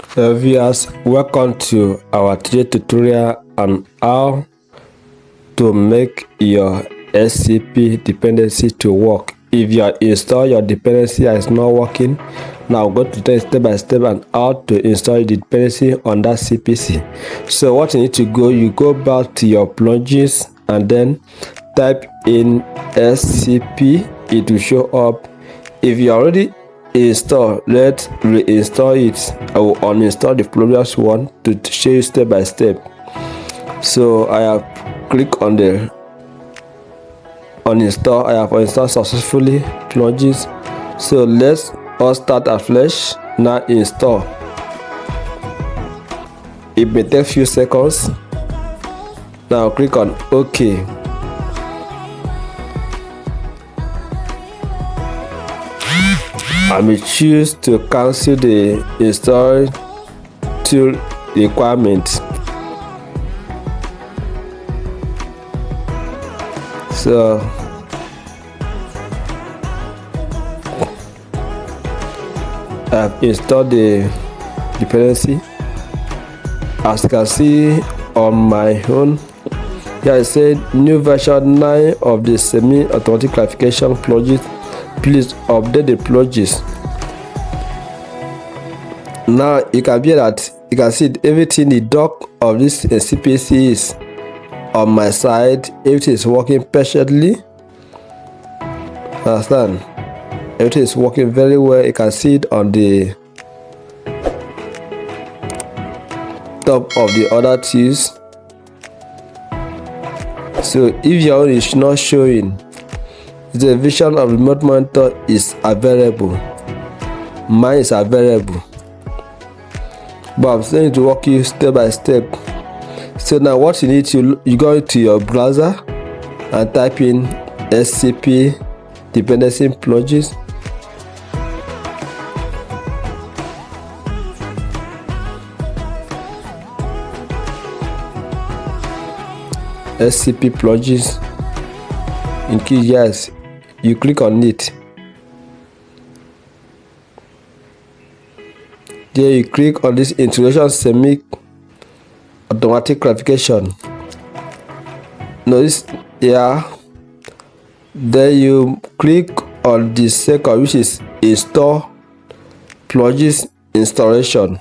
Viewers, welcome to our tutorial on how to make your SCP dependency to work. If you install your dependency and it's not working, now go to tell step by step on how to install the dependency on that CPC. So what you need to go, you go back to your plugins and then type in SCP. It will show up. If you already install, let's reinstall it. I will uninstall the previous one to show you step by step. So I have clicked on the uninstall. I have installed successfully plugins. So let's all start afresh. Now install. It may take a few seconds. Now click on OK. I may choose to cancel the install tool requirement. So I've installed the dependency. As you can see on my own, here I said new version 9 of the semi-automatic classification plugin. Please update the plugins. Now you can hear that you can see everything the dock of this CPC is on my side. Everything is working perfectly. Understand? Everything is working very well. You can see it on the top of the other tools. So if your own is not showing, the version of remote monitor is available. Mine is available, but I'm saying to walk you step by step. So now what you need to, you go to your browser and type in SCP dependency plugins. SCP plugins in QGIS. You click on it. Then you click on this integration semi-automatic classification. Notice here. Then you click on the second, which is install plugins installation.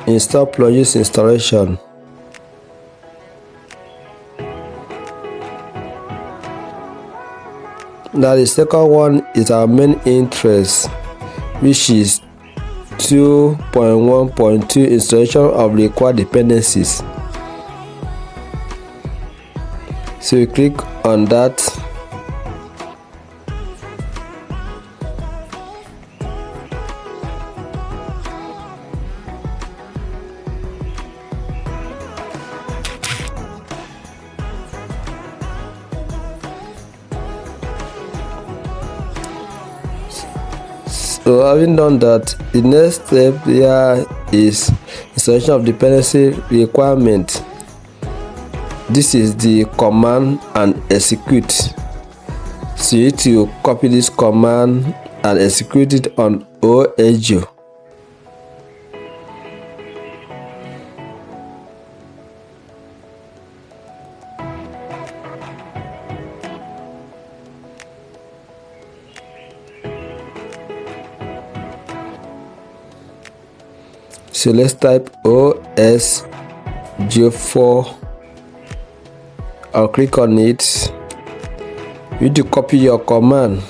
Install plugins installation. Now the second one is our main interest, which is 2.1.2 installation of required dependencies. So you click on that. So having done that, the next step here is installation of dependency requirement. This is the command and execute. So you need to copy this command and execute it on OAGO. So let's type OSGeo4. I'll click on it. You need to copy your command.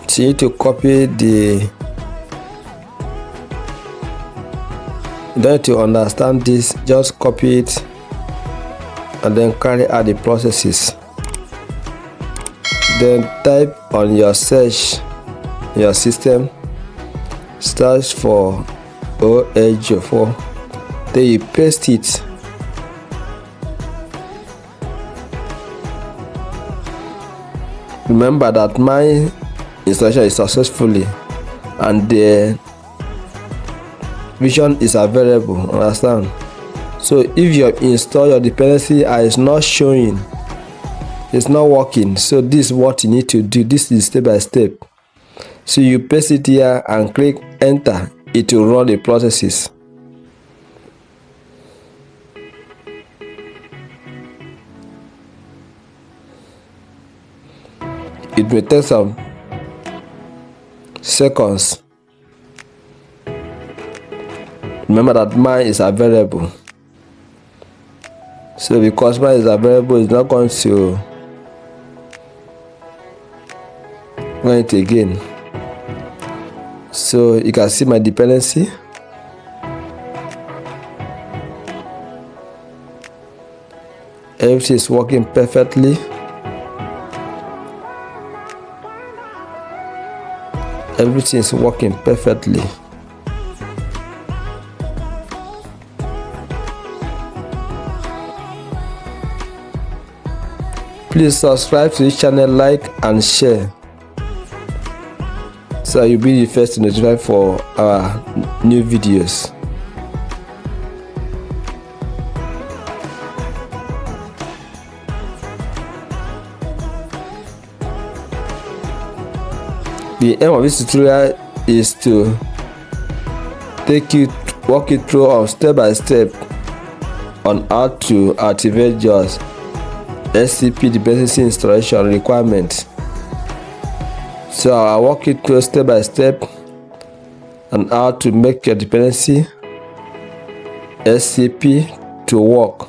So you need to copy the. You don't need to understand this, just copy it and then carry out the processes. Then type on your search, your system, search for OH4, then you paste it remember that my installation is successfully and the vision is available, understand? So if you install your dependency and it's not showing, it's not working, so this is what you need to do. This is step by step. So you paste it here and click enter. It will run the processes. It may take some seconds. Remember that mine is available. So because mine is available, it's not going to run it again. So you can see my dependency. Everything is working perfectly. Everything is working perfectly. Please subscribe to this channel, like and share, so you'll be the first to notify for our new videos. The aim of this tutorial is to walk you through step by step on how to activate your SCP dependency installation requirements. So I'll walk you through step by step on how to make your dependency SCP to work.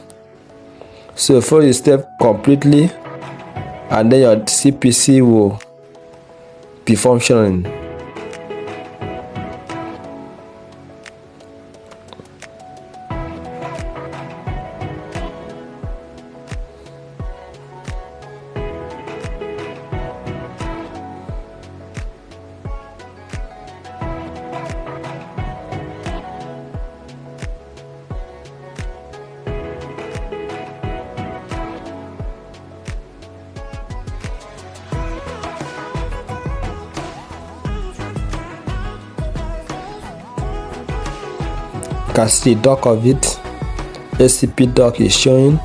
So follow the step completely and then your CPC will be functioning. You can see the dock of it. SCP dock is showing.